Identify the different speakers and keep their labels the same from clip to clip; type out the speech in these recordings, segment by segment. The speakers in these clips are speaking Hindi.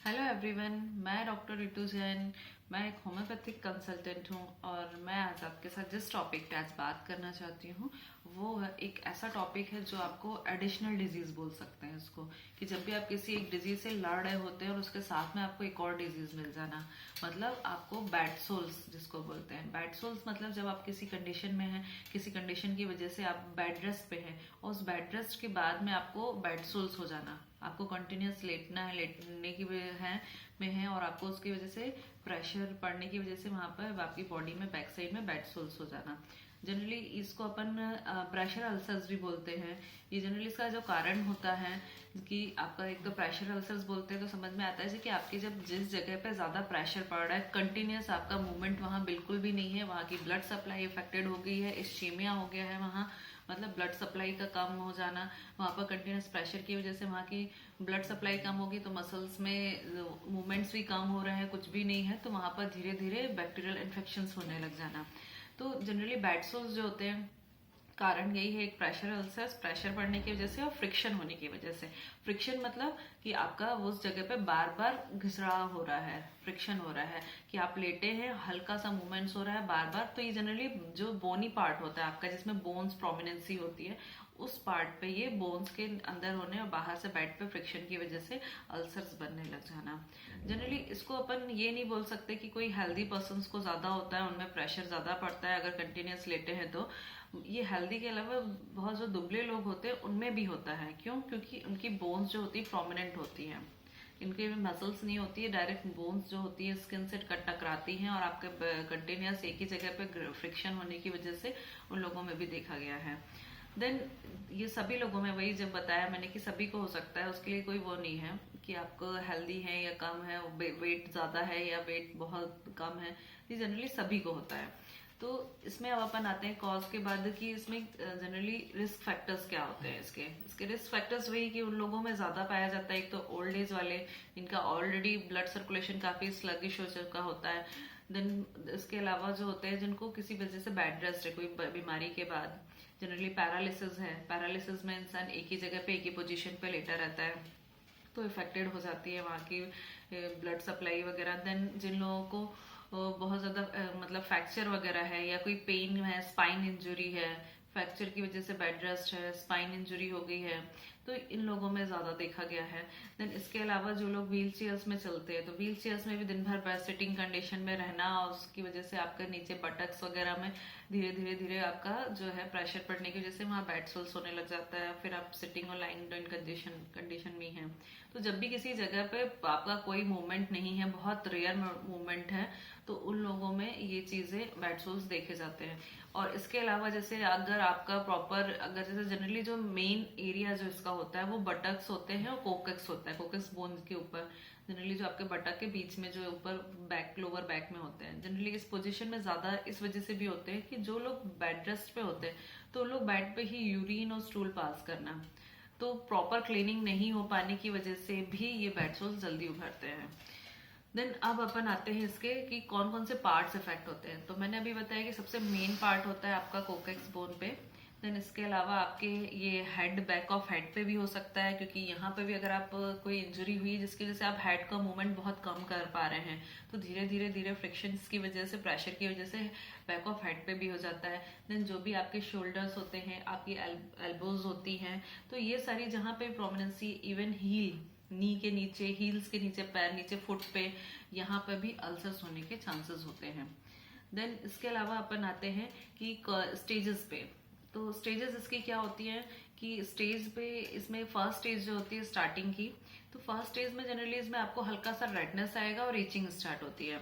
Speaker 1: हेलो एवरीवन, मैं डॉक्टर रितु जैन। मैं एक होम्योपैथिक कंसल्टेंट हूँ और मैं आज आपके साथ जिस टॉपिक पे आज बात करना चाहती हूँ वो है एक ऐसा टॉपिक है जो आपको एडिशनल डिजीज बोल सकते हैं उसको, कि जब भी आप किसी एक डिजीज से लड़ रहे होते हैं और उसके साथ में आपको एक और डिजीज मिल जाना, मतलब आपको बैड सोल्स जिसको बोलते हैं। बैड सोल्स मतलब जब आप किसी कंडीशन में हैं, किसी कंडीशन की वजह से आप बेड रेस्ट पे हैं और उस बेड रेस्ट के बाद में आपको बैड सोल्स हो जाना, आपको कंटिन्यूस लेटना है, लेटने की है में है और आपको उसकी वजह से प्रेशर पड़ने की वजह से वहां पर आपकी बॉडी में बैक साइड में बैड सोल्स हो जाना। जनरली इसको अपन प्रेशर अल्सर्स भी बोलते हैं। ये जनरली इसका जो कारण होता है कि आपका एक तो प्रेशर अल्सर्स बोलते हैं तो समझ में आता है कि आपकी जब जिस जगह पे ज्यादा प्रेशर पड़ रहा है, कंटिन्यूस आपका मूवमेंट वहां बिल्कुल भी नहीं है, वहां की ब्लड सप्लाई इफेक्टेड हो गई है, इस्चीमिया हो गया है वहां, मतलब ब्लड सप्लाई का कम हो जाना, वहां पर कंटिन्यूस प्रेशर की वजह से वहां की ब्लड सप्लाई कम होगी तो मसल्स में मूवमेंट्स भी कम हो रहे हैं, कुछ भी नहीं है, तो वहां पर धीरे धीरे बैक्टीरियल इन्फेक्शन होने लग जाना। तो जनरली बैड सोल्स जो होते हैं कारण यही है, एक प्रेशर अल्सर्स, प्रेशर बढ़ने की वजह से और फ्रिक्शन होने की वजह से। फ्रिक्शन मतलब कि आपका उस जगह पे बार बार घिसड़ा हो रहा है, फ्रिक्शन हो रहा है कि आप लेटे हैं, हल्का सा मूवमेंट्स हो रहा है बार बार, तो ये जनरली जो बोनी पार्ट होता है आपका जिसमें बोन्स प्रोमिनेंसी होती है, उस पार्ट पे ये बोन्स के अंदर होने और बाहर से बेड पे फ्रिक्शन की वजह से अल्सर्स बनने लग जाना। जनरली इसको अपन ये नहीं बोल सकते कि कोई हेल्दी पर्सन को ज्यादा होता है, उनमें प्रेशर ज्यादा पड़ता है अगर कंटिन्यूस लेटे हैं तो। ये हेल्दी के अलावा बहुत जो दुबले लोग होते हैं उनमें भी होता है। क्यों? क्योंकि उनकी बोन्स जो होती है प्रोमिनेंट होती हैं, इनके में मसल्स नहीं होती है, डायरेक्ट बोन्स जो होती है स्किन से टकराती हैं और आपके कंटिन्यूस एक ही जगह पे फ्रिक्शन होने की वजह से उन लोगों में भी देखा गया है। देन ये सभी लोगों में, वही जब बताया मैंने कि सभी को हो सकता है, उसके लिए कोई वो नहीं है कि आपको हेल्दी है या कम है, वेट ज्यादा है या वेट बहुत कम है, ये जनरली सभी को होता है। तो इसमें अब अपन आते हैं कॉज के बाद कि इसमें जनरली रिस्क फैक्टर्स क्या होते हैं। इसके रिस्क फैक्टर्स वही कि उन लोगों में ज्यादा पाया जाता है, एक तो ओल्ड एज वाले, इनका ऑलरेडी ब्लड सर्कुलेशन काफी स्लगिश हो चुका होता है। देन इसके अलावा जो होते हैं जिनको किसी वजह से बेड रेस्ट है कोई बीमारी के बाद, जनरली पैरालिसिस है, पैरालिसिस में इंसान एक ही जगह पे एक ही पोजीशन पे लेटा रहता है तो इफेक्टेड हो जाती है वहाँ की ब्लड सप्लाई वगैरह। देन जिन लोगों को बहुत ज्यादा मतलब फ्रैक्चर वगैरह है या कोई पेन है, स्पाइन इंजुरी है, फ्रैक्चर की वजह से बेड रेस्ट है, स्पाइन इंजुरी हो गई है, तो इन लोगों में ज्यादा देखा गया है। देन इसके अलावा जो लोग व्हील चेयर्स में चलते हैं तो व्हील चेयर्स में भी दिन भर बेड सिटिंग कंडीशन में रहना और उसकी वजह से आपका नीचे बटक्स वगैरह में धीरे धीरे धीरे आपका जो है प्रेशर पड़ने की वजह से वहाँ बेड सोल्स होने लग जाता है, फिर आप सिटिंग और लाइंग डाउन कंडीशन में है। तो जब भी किसी जगह पे आपका कोई मूवमेंट नहीं है, बहुत रेयर मूवमेंट है, तो उन लोगों में ये चीजें बेड सोल्स देखे जाते हैं। और इसके अलावा जैसे अगर आपका प्रॉपर, अगर जैसे जनरली जो मेन एरिया जो इसका होता है वो बटक्स होते हैं और कोकक्स होता है, कोकक्स बोन के ऊपर, जनरली जो आपके बटक के बीच में जो ऊपर बैक, लोअर बैक में होते हैं, जनरली इस पोजीशन में ज्यादा इस वजह से भी होते हैं कि जो लोग बेड रेस्ट पे होते हैं तो लोग बेड पे ही यूरिन और स्टूल पास करना, तो प्रॉपर क्लीनिंग नहीं हो पाने की वजह से भी ये बेड सोल्स जल्दी उभरते हैं। देन अब अपन आते हैं इसके कि कौन कौन से पार्ट्स इफेक्ट होते हैं। तो मैंने अभी बताया कि सबसे मेन पार्ट होता है आपका कोकेक्स बोन पे। देन इसके अलावा आपके ये हेड, बैक ऑफ हेड पे भी हो सकता है, क्योंकि यहाँ पे भी अगर आप कोई इंजरी हुई जिसकी वजह से आप हेड का मूवमेंट बहुत कम कर पा रहे हैं तो धीरे धीरे धीरे फ्रिक्शन की वजह से, प्रेशर की वजह से बैक ऑफ हेड पे भी हो जाता है। देन जो भी आपके शोल्डर्स होते हैं, आपकी एल्बोज होती हैं, तो ये सारी जहाँ पे प्रोमिनेंसी, इवन हील, नी के नीचे, हील्स के नीचे, पैर नीचे, फुट पे, यहाँ पे भी अल्सर्स होने के चांसेस होते हैं। देन इसके अलावा अपन आते हैं कि स्टेजेस पे। तो स्टेजेस इसकी क्या होती है कि स्टेज पे इसमें फर्स्ट स्टेज जो होती है स्टार्टिंग की, तो फर्स्ट स्टेज में जनरली इसमें आपको हल्का सा रेडनेस आएगा और रीचिंग स्टार्ट होती है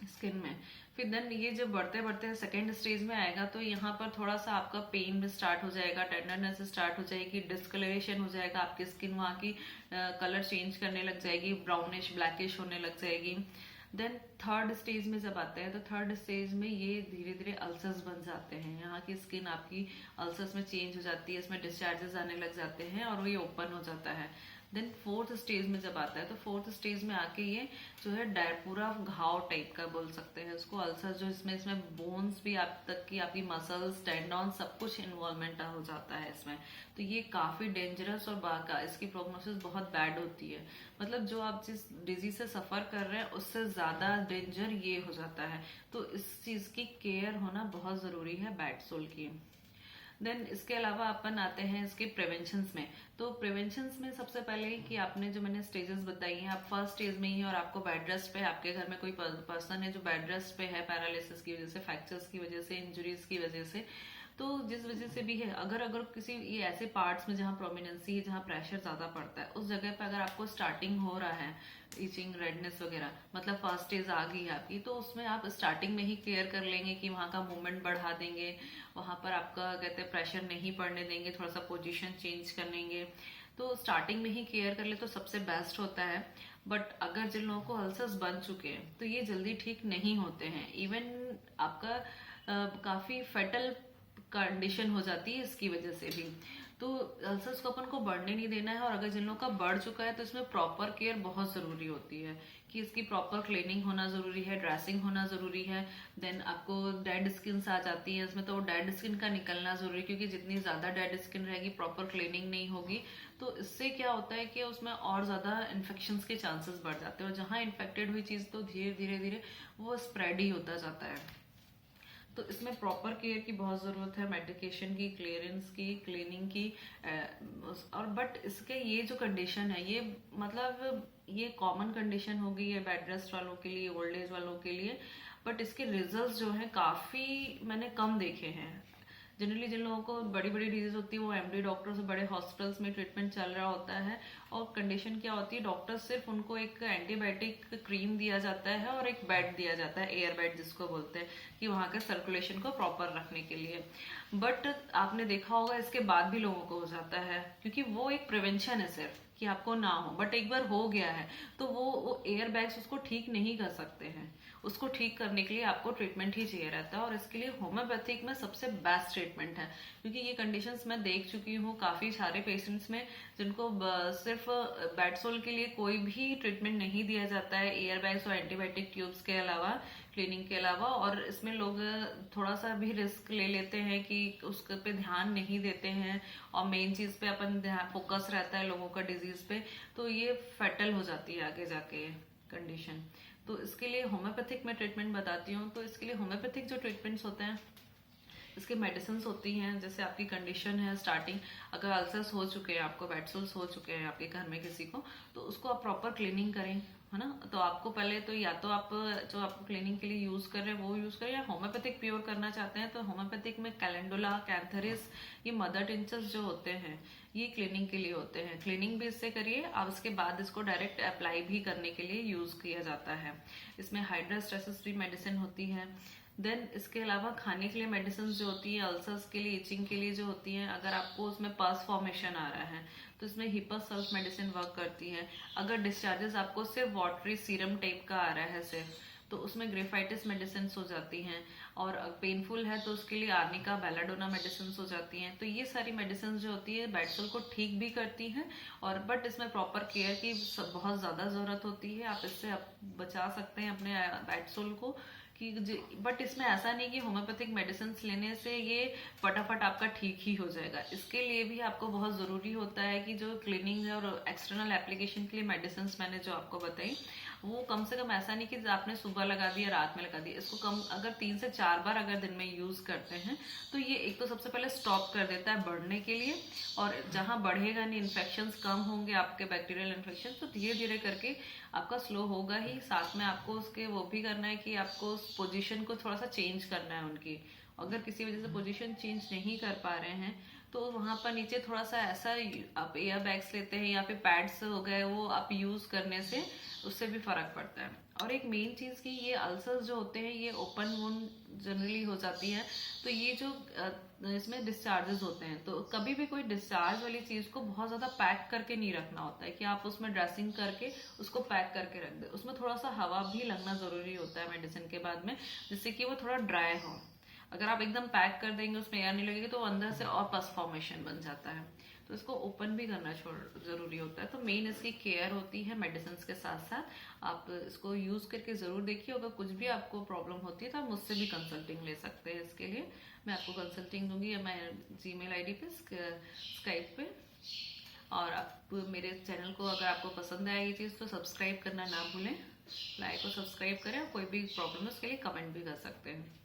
Speaker 1: स्किन में। फिर देन ये जब बढ़ते बढ़ते सेकेंड स्टेज में आएगा तो यहाँ पर थोड़ा सा आपका पेन भी स्टार्ट हो जाएगा, टेंडरनेस स्टार्ट हो जाएगी, डिस्कलरेशन हो जाएगा, आपकी स्किन वहाँ की कलर चेंज करने लग जाएगी, ब्राउनिश ब्लैकिश होने लग जाएगी। देन थर्ड स्टेज में जब आते हैं तो थर्ड स्टेज में ये धीरे धीरे अल्सर्स बन जाते हैं, यहाँ की स्किन आपकी अल्सर्स में चेंज हो जाती है, इसमें डिस्चार्जेस आने लग जाते हैं और वो ये ओपन हो जाता है। देन फोर्थ स्टेज में जब आता है तो फोर्थ स्टेज में आके ये जो है पूरा घाव टाइप का बोल सकते हैं उसको, अल्सर जो इसमें बोन्स भी आप तक की आपकी मसल्स टेंडन सब कुछ इन्वॉल्वमेंट हो जाता है इसमें। तो ये काफी डेंजरस और बाका इसकी प्रोग्नोसिस बहुत बैड होती है। मतलब जो आप जिस डिजीज से सफर कर रहे हैं उससे ज्यादा डेंजर ये हो जाता है। तो इस चीज की केयर होना बहुत जरूरी है बैड सोल की। देन इसके अलावा अपन आते हैं इसके प्रिवेंशंस में। तो प्रिवेंशंस में सबसे पहले कि आपने जो मैंने स्टेजेस बताई हैं, आप फर्स्ट स्टेज में ही और आपको बेड रेस्ट पे, आपके घर में कोई पर्सन है जो बेड रेस्ट पे है पैरालिसिस की वजह से, फ्रैक्चर्स की वजह से, इंजरीज की वजह से, तो जिस वजह से भी है, अगर अगर किसी ये ऐसे पार्ट्स में जहाँ प्रोमिनेंसी है, जहाँ प्रेशर ज्यादा पड़ता है, उस जगह पे अगर आपको स्टार्टिंग हो रहा है इचिंग रेडनेस वगैरह, मतलब फर्स्ट स्टेज आ गई है आपकी, तो उसमें आप स्टार्टिंग में ही केयर कर लेंगे कि वहाँ का मूवमेंट बढ़ा देंगे, वहां पर आपका कहते हैं प्रेशर नहीं पड़ने देंगे, थोड़ा सा पोजीशन चेंज कर लेंगे। तो स्टार्टिंग में ही केयर कर ले तो सबसे बेस्ट होता है। बट अगर जिन लोगों को अल्सर्स बन चुके हैं तो ये जल्दी ठीक नहीं होते हैं, इवन आपका काफी फेटल कंडीशन हो जाती है इसकी वजह से भी। तो अल्सर्स को अपन को बढ़ने नहीं देना है, और अगर जिन लोगों का बढ़ चुका है तो इसमें प्रॉपर केयर बहुत जरूरी होती है कि इसकी प्रॉपर क्लीनिंग होना जरूरी है, ड्रेसिंग होना जरूरी है। देन आपको डेड स्किन आ जाती है इसमें, तो डेड स्किन का निकलना जरूरी है, क्योंकि जितनी ज्यादा डेड स्किन रहेगी, प्रॉपर क्लीनिंग नहीं होगी, तो इससे क्या होता है कि उसमें और ज्यादा इन्फेक्शन के चांसेस बढ़ जाते हैं, और जहां इन्फेक्टेड हुई चीज तो धीरे धीरे धीरे वो स्प्रेड ही होता जाता है। तो इसमें प्रॉपर केयर की बहुत जरूरत है, मेडिकेशन की, क्लियरेंस की, क्लीनिंग की, और बट इसके ये जो कंडीशन है ये मतलब ये कॉमन कंडीशन हो गई है बेड रेस्ट वालों के लिए, ओल्ड एज वालों के लिए, बट इसके रिजल्ट्स जो है काफी मैंने कम देखे हैं। जनरली जिन लोगों को बड़ी बड़ी डिजीज होती है वो एमडी डॉक्टर से बड़े हॉस्पिटल्स में ट्रीटमेंट चल रहा होता है, और कंडीशन क्या होती है, डॉक्टर सिर्फ उनको एक एंटीबायोटिक क्रीम दिया जाता है और एक बेड दिया जाता है, एयर बेड जिसको बोलते हैं, कि वहां के सर्कुलेशन को प्रॉपर रखने के लिए। बट आपने देखा होगा इसके बाद भी लोगों को हो जाता है, क्योंकि वो एक प्रिवेंशन है सिर्फ कि आपको ना हो, बट एक बार हो गया है तो वो एयर बैग्स उसको ठीक नहीं कर सकते हैं। उसको ठीक करने के लिए आपको ट्रीटमेंट ही चाहिए रहता है, और इसके लिए होम्योपैथिक में सबसे बेस्ट ट्रीटमेंट है, क्योंकि ये कंडीशंस मैं देख चुकी हूँ काफी सारे पेशेंट्स में जिनको सिर्फ बेड सोल के लिए कोई भी ट्रीटमेंट नहीं दिया जाता है एयर बैग्स और एंटीबायोटिक ट्यूब्स के अलावा, क्लीनिंग के अलावा, और इसमें लोग थोड़ा सा भी रिस्क ले लेते हैं कि उसके पे ध्यान नहीं देते हैं, और मेन चीज पे अपन फोकस रहता है लोगों का डिजीज पे, तो ये फेटल हो जाती है आगे जाके कंडीशन। तो इसके लिए होम्योपैथिक में ट्रीटमेंट बताती हूँ। तो इसके लिए होम्योपैथिक जो ट्रीटमेंट्स होते हैं, इसके मेडिसिन होती हैं, जैसे आपकी कंडीशन है स्टार्टिंग, अगर अल्सर्स हो चुके हैं, आपको बेडसोल्स हो चुके हैं आपके घर में किसी को, तो उसको आप प्रॉपर क्लीनिंग करें, है ना। तो आपको पहले तो या तो आप जो आप क्लीनिंग के लिए यूज कर रहे हैं वो यूज करें, या होम्योपैथिक प्योर करना चाहते हैं तो होम्योपैथिक में कैलेंडुला, कैंथरिस, ये मदर टिंचर्स जो होते हैं ये क्लीनिंग के लिए होते हैं। क्लीनिंग भी इससे करिए, आप उसके बाद इसको डायरेक्ट अप्लाई भी करने के लिए यूज किया जाता है। इसमें हाइड्रा स्ट्रेसेस फ्री मेडिसिन होती है। देन इसके अलावा खाने के लिए मेडिसिन जो होती है, अल्सर्स के लिए, इचिंग के लिए जो होती है, अगर आपको उसमें पस फॉर्मेशन आ रहा है तो इसमें हिपस सल्फ मेडिसिन वर्क करती है। अगर डिस्चार्जेस आपको सिर्फ वाटरी सीरम टाइप का आ रहा है सिर्फ, तो उसमें ग्रेफाइटिस मेडिसिन हो जाती हैं, और पेनफुल है तो उसके लिए आर्निका, बेलाडोना मेडिसिन हो जाती हैं। तो ये सारी मेडिसिन जो होती है बेडसोल को ठीक भी करती हैं, और बट इसमें प्रॉपर केयर की बहुत ज्यादा जरूरत होती है। आप इससे बचा सकते हैं अपने बेडसोल को कि, बट इसमें ऐसा नहीं कि होम्योपैथिक मेडिसिन लेने से ये फटाफट आपका ठीक ही हो जाएगा। इसके लिए भी आपको बहुत जरूरी होता है कि जो क्लीनिंग और एक्सटर्नल एप्लीकेशन के लिए मेडिसिन मैंने जो आपको बताई, वो कम से कम ऐसा नहीं कि आपने सुबह लगा दिया रात में लगा दिया, इसको कम अगर 3 से 4 बार अगर दिन में यूज करते हैं तो ये एक तो सबसे पहले स्टॉप कर देता है बढ़ने के लिए, और जहां बढ़ेगा नहीं, इन्फेक्शन कम होंगे आपके बैक्टीरियल इन्फेक्शन, तो धीरे धीरे करके आपका स्लो होगा ही। साथ में आपको उसके वो भी करना है कि आपको पोजीशन को थोड़ा सा चेंज करना है उनकी। अगर किसी वजह से पोजीशन चेंज नहीं कर पा रहे हैं तो वहां पर नीचे थोड़ा सा ऐसा आप एयर बैग्स लेते हैं या फिर पैड्स हो गए, वो आप यूज करने से उससे भी फर्क पड़ता है। और एक मेन चीज की, ये अल्सर्स जो होते हैं ये ओपन वुंड जनरली हो जाती है, तो ये जो इसमें डिस्चार्जेस होते हैं, तो कभी भी कोई डिस्चार्ज वाली चीज को बहुत ज्यादा पैक करके नहीं रखना होता है कि आप उसमें ड्रेसिंग करके उसको पैक करके रख दे। उसमें थोड़ा सा हवा भी लगना जरूरी होता है मेडिसिन के बाद में, जिससे कि वो थोड़ा ड्राई हो। अगर आप एकदम पैक कर देंगे उसमें एयर नहीं लगेगी तो अंदर से और पस फॉर्मेशन बन जाता है। तो इसको ओपन भी करना ज़रूरी होता है। तो मेन इसकी केयर होती है मेडिसिन के साथ साथ। आप इसको यूज़ करके ज़रूर देखिए। अगर कुछ भी आपको प्रॉब्लम होती है तो आप मुझसे भी कंसल्टिंग ले सकते हैं। इसके लिए मैं आपको कंसल्टिंग दूंगी या मैं जीमेल आईडी पे, स्काइप पे। और आप मेरे चैनल को, अगर आपको पसंद आए ये चीज़, तो सब्सक्राइब करना ना भूलें। लाइक और सब्सक्राइब करें। और कोई भी प्रॉब्लम है उसके लिए कमेंट भी कर सकते हैं।